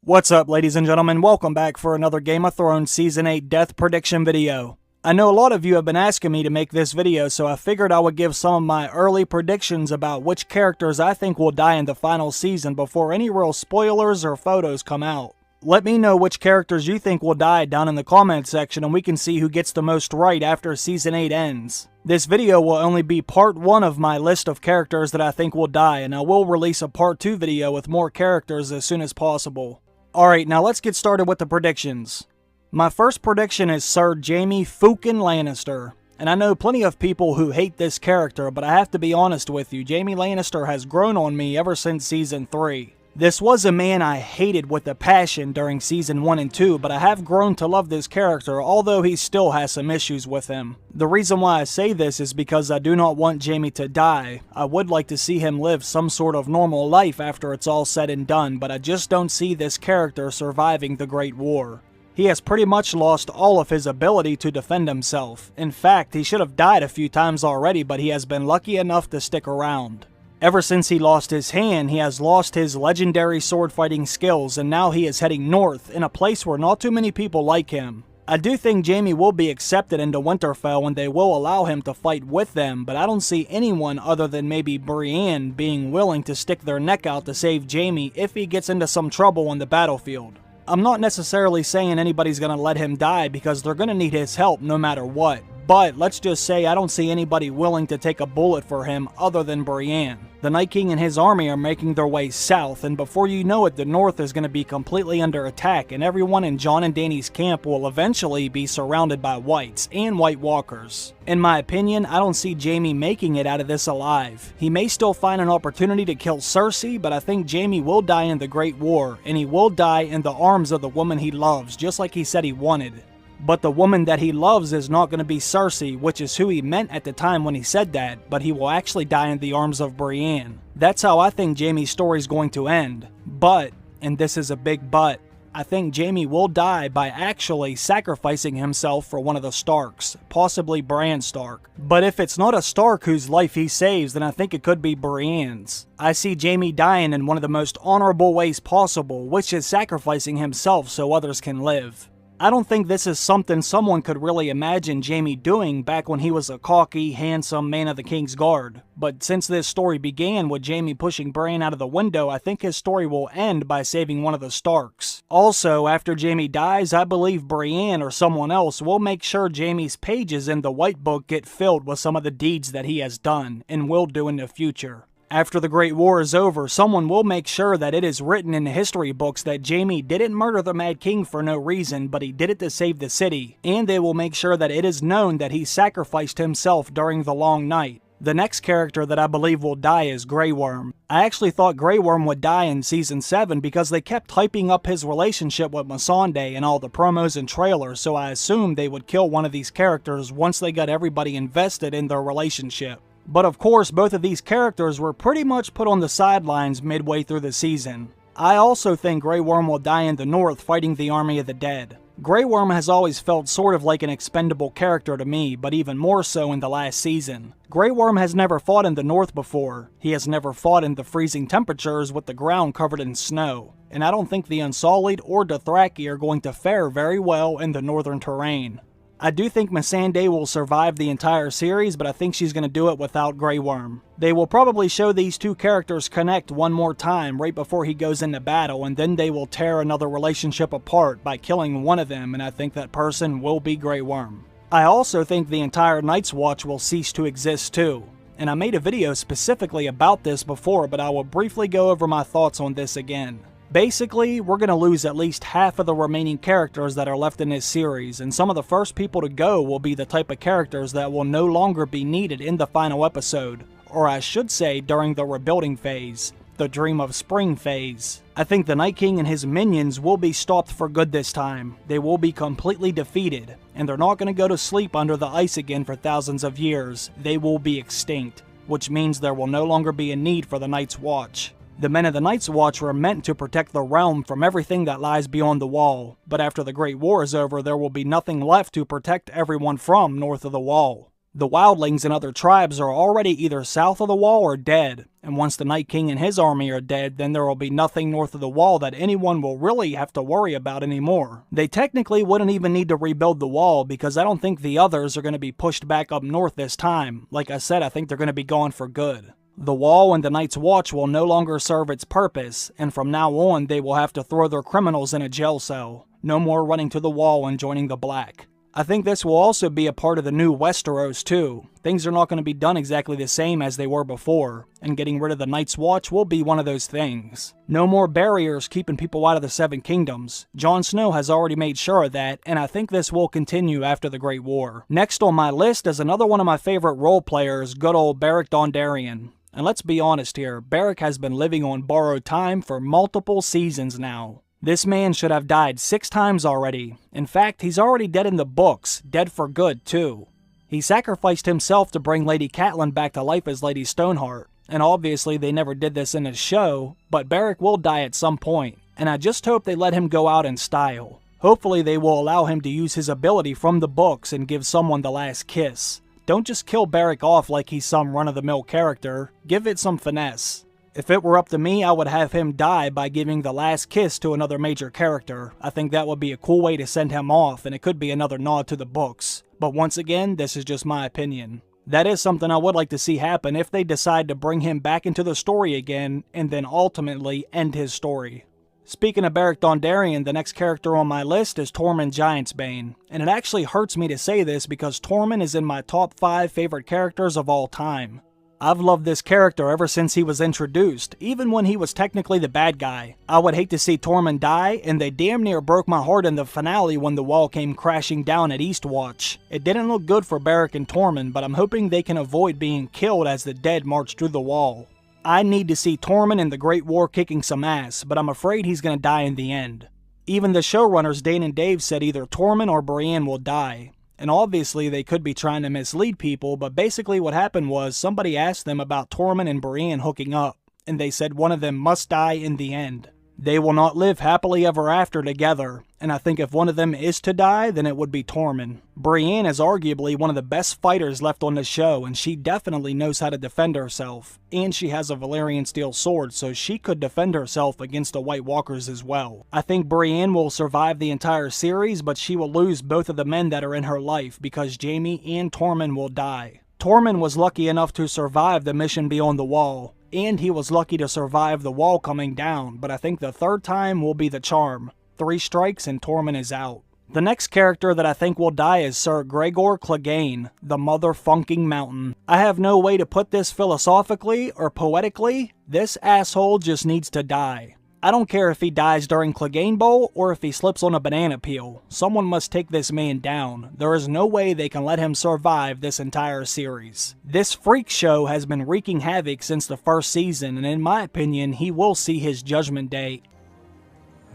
What's up, ladies and gentlemen? Welcome back for another Game of Thrones Season 8 Death Prediction video. I know a lot of you have been asking me to make this video, so I figured I would give some of my early predictions about which characters I think will die in the final season before any real spoilers or photos come out. Let me know which characters you think will die down in the comment section and we can see who gets the most right after Season 8 ends. This video will only be part 1 of my list of characters that I think will die, and I will release a part 2 video with more characters as soon as possible. Alright, now let's get started with the predictions. My first prediction is Sir Jaime fucking Lannister. And I know plenty of people who hate this character, but I have to be honest with you, Jaime Lannister has grown on me ever since Season 3. This was a man I hated with a passion during Season 1 and 2, but I have grown to love this character, although he still has some issues with him. The reason why I say this is because I do not want Jaime to die. I would like to see him live some sort of normal life after it's all said and done, but I just don't see this character surviving the Great War. He has pretty much lost all of his ability to defend himself. In fact, he should have died a few times already, but he has been lucky enough to stick around. Ever since he lost his hand, he has lost his legendary sword fighting skills, and now he is heading north, in a place where not too many people like him. I do think Jaime will be accepted into Winterfell and they will allow him to fight with them, but I don't see anyone other than maybe Brienne being willing to stick their neck out to save Jaime if he gets into some trouble on the battlefield. I'm not necessarily saying anybody's gonna let him die because they're gonna need his help no matter what. But let's just say I don't see anybody willing to take a bullet for him other than Brienne. The Night King and his army are making their way south, and before you know it, the north is going to be completely under attack, and everyone in Jon and Dany's camp will eventually be surrounded by whites and White Walkers. In my opinion, I don't see Jaime making it out of this alive. He may still find an opportunity to kill Cersei, but I think Jaime will die in the Great War, and he will die in the arms of the woman he loves, just like he said he wanted. But the woman that he loves is not going to be Cersei, which is who he meant at the time when he said that, but he will actually die in the arms of Brienne. That's how I think Jaime's story is going to end. But, and this is a big but, I think Jaime will die by actually sacrificing himself for one of the Starks, possibly Bran Stark. But if it's not a Stark whose life he saves, then I think it could be Brienne's. I see Jaime dying in one of the most honorable ways possible, which is sacrificing himself so others can live. I don't think this is something someone could really imagine Jaime doing back when he was a cocky, handsome man of the King's Guard. But since this story began with Jaime pushing Bran out of the window, I think his story will end by saving one of the Starks. Also, after Jaime dies, I believe Brienne or someone else will make sure Jaime's pages in the White Book get filled with some of the deeds that he has done, and will do in the future. After the Great War is over, someone will make sure that it is written in the history books that Jaime didn't murder the Mad King for no reason, but he did it to save the city, and they will make sure that it is known that he sacrificed himself during the Long Night. The next character that I believe will die is Grey Worm. I actually thought Grey Worm would die in Season 7 because they kept hyping up his relationship with Missandei in all the promos and trailers, so I assumed they would kill one of these characters once they got everybody invested in their relationship. But of course, both of these characters were pretty much put on the sidelines midway through the season. I also think Grey Worm will die in the north fighting the army of the dead. Grey Worm has always felt sort of like an expendable character to me, but even more so in the last season. Grey Worm has never fought in the north before. He has never fought in the freezing temperatures with the ground covered in snow. And I don't think the Unsullied or Dothraki are going to fare very well in the northern terrain. I do think Missandei will survive the entire series, but I think she's going to do it without Grey Worm. They will probably show these two characters connect one more time right before he goes into battle, and then they will tear another relationship apart by killing one of them, and I think that person will be Grey Worm. I also think the entire Night's Watch will cease to exist too. And I made a video specifically about this before, but I will briefly go over my thoughts on this again. Basically, we're going to lose at least half of the remaining characters that are left in this series, and some of the first people to go will be the type of characters that will no longer be needed in the final episode, or I should say during the rebuilding phase, the Dream of Spring phase. I think the Night King and his minions will be stopped for good this time. They will be completely defeated, and they're not going to go to sleep under the ice again for thousands of years. They will be extinct, which means there will no longer be a need for the Night's Watch. The men of the Night's Watch were meant to protect the realm from everything that lies beyond the Wall, but after the Great War is over, there will be nothing left to protect everyone from north of the Wall. The wildlings and other tribes are already either south of the wall or dead, and once the Night King and his army are dead, then there will be nothing north of the wall that anyone will really have to worry about anymore. They technically wouldn't even need to rebuild the wall because I don't think the others are going to be pushed back up north this time. Like I said, I think they're going to be gone for good. The wall and the Night's Watch will no longer serve its purpose, and from now on they will have to throw their criminals in a jail cell. No more running to the wall and joining the Black. I think this will also be a part of the new Westeros too. Things are not going to be done exactly the same as they were before, and getting rid of the Night's Watch will be one of those things. No more barriers keeping people out of the Seven Kingdoms. Jon Snow has already made sure of that, and I think this will continue after the Great War. Next on my list is another one of my favorite role players, good old Beric Dondarrion. And let's be honest here, Beric has been living on borrowed time for multiple seasons now. This man should have died 6 times already. In fact, he's already dead in the books, dead for good too. He sacrificed himself to bring Lady Catelyn back to life as Lady Stoneheart, and obviously they never did this in his show, but Beric will die at some point, and I just hope they let him go out in style. Hopefully they will allow him to use his ability from the books and give someone the last kiss. Don't just kill Beric off like he's some run-of-the-mill character, give it some finesse. If it were up to me, I would have him die by giving the last kiss to another major character. I think that would be a cool way to send him off, and it could be another nod to the books. But once again, this is just my opinion. That is something I would like to see happen if they decide to bring him back into the story again, and then ultimately end his story. Speaking of Beric Dondarrion, the next character on my list is Tormund Giantsbane. And it actually hurts me to say this because Tormund is in my top 5 favorite characters of all time. I've loved this character ever since he was introduced, even when he was technically the bad guy. I would hate to see Tormund die, and they damn near broke my heart in the finale when the wall came crashing down at Eastwatch. It didn't look good for Beric and Tormund, but I'm hoping they can avoid being killed as the dead march through the wall. I need to see Tormund in the Great War kicking some ass, but I'm afraid he's gonna die in the end. Even the showrunners Dane and Dave said either Tormund or Brienne will die. And obviously they could be trying to mislead people, but basically what happened was somebody asked them about Tormund and Brienne hooking up, and they said one of them must die in the end. They will not live happily ever after together, and I think if one of them is to die, then it would be Tormund. Brienne is arguably one of the best fighters left on the show, and she definitely knows how to defend herself. And she has a Valyrian steel sword, so she could defend herself against the White Walkers as well. I think Brienne will survive the entire series, but she will lose both of the men that are in her life, because Jaime and Tormund will die. Tormund was lucky enough to survive the mission beyond the wall, and he was lucky to survive the wall coming down, but I think the third time will be the charm. 3 strikes and Tormund is out. The next character that I think will die is Sir Gregor Clegane, the motherfunking mountain. I have no way to put this philosophically or poetically. This asshole just needs to die. I don't care if he dies during Clegane Bowl or if he slips on a banana peel. Someone must take this man down. There is no way they can let him survive this entire series. This freak show has been wreaking havoc since the first season, and in my opinion, he will see his judgment day.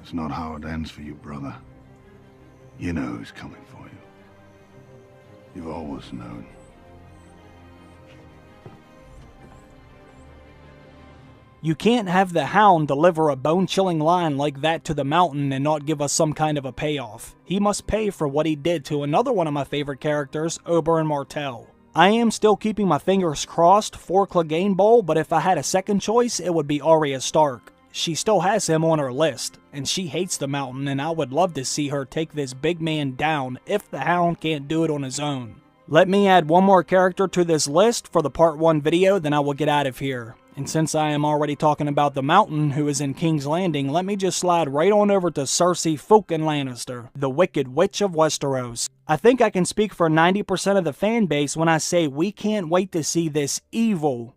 It's not how it ends for you, brother. You know who's coming for you. You've always known. You can't have the Hound deliver a bone-chilling line like that to the Mountain and not give us some kind of a payoff. He must pay for what he did to another one of my favorite characters, Oberyn Martell. I am still keeping my fingers crossed for Clegane Bowl, but if I had a second choice, it would be Arya Stark. She still has him on her list, and she hates the Mountain, and I would love to see her take this big man down if the Hound can't do it on his own. Let me add one more character to this list for the part 1 video, then I will get out of here. And since I am already talking about the Mountain, who is in King's Landing, let me just slide right on over to Cersei fucking Lannister, the Wicked Witch of Westeros. I think I can speak for 90% of the fan base when I say we can't wait to see this evil,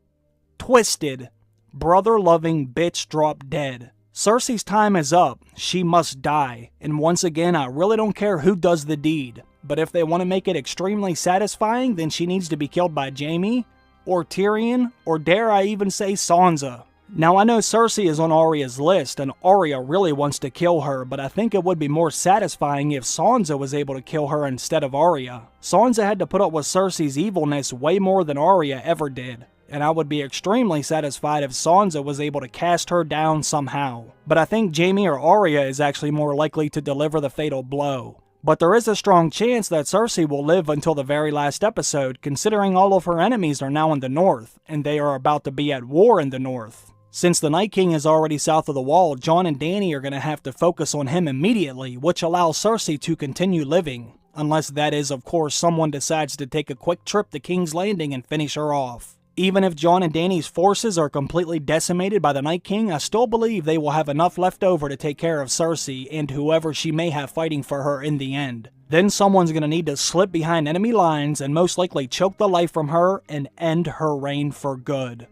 twisted, brother-loving bitch drop dead. Cersei's time is up. She must die. And once again, I really don't care who does the deed. But if they want to make it extremely satisfying, then she needs to be killed by Jaime, or Tyrion, or dare I even say Sansa. Now I know Cersei is on Arya's list, and Arya really wants to kill her, but I think it would be more satisfying if Sansa was able to kill her instead of Arya. Sansa had to put up with Cersei's evilness way more than Arya ever did, and I would be extremely satisfied if Sansa was able to cast her down somehow. But I think Jaime or Arya is actually more likely to deliver the fatal blow. But there is a strong chance that Cersei will live until the very last episode, considering all of her enemies are now in the north, and they are about to be at war in the north. Since the Night King is already south of the Wall, Jon and Dany are going to have to focus on him immediately, which allows Cersei to continue living. Unless that is, of course, someone decides to take a quick trip to King's Landing and finish her off. Even if Jon and Dany's forces are completely decimated by the Night King, I still believe they will have enough left over to take care of Cersei and whoever she may have fighting for her in the end. Then someone's going to need to slip behind enemy lines and most likely choke the life from her and end her reign for good.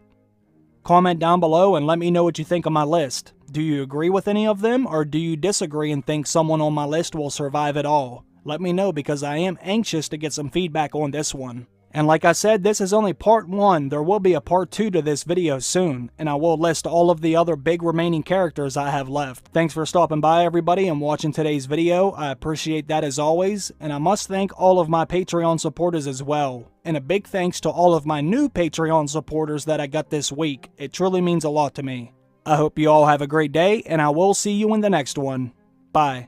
Comment down below and let me know what you think of my list. Do you agree with any of them, or do you disagree and think someone on my list will survive it all? Let me know, because I am anxious to get some feedback on this one. And like I said, this is only part 1, there will be a part 2 to this video soon, and I will list all of the other big remaining characters I have left. Thanks for stopping by everybody and watching today's video, I appreciate that as always, and I must thank all of my Patreon supporters as well. And a big thanks to all of my new Patreon supporters that I got this week, it truly means a lot to me. I hope you all have a great day, and I will see you in the next one. Bye.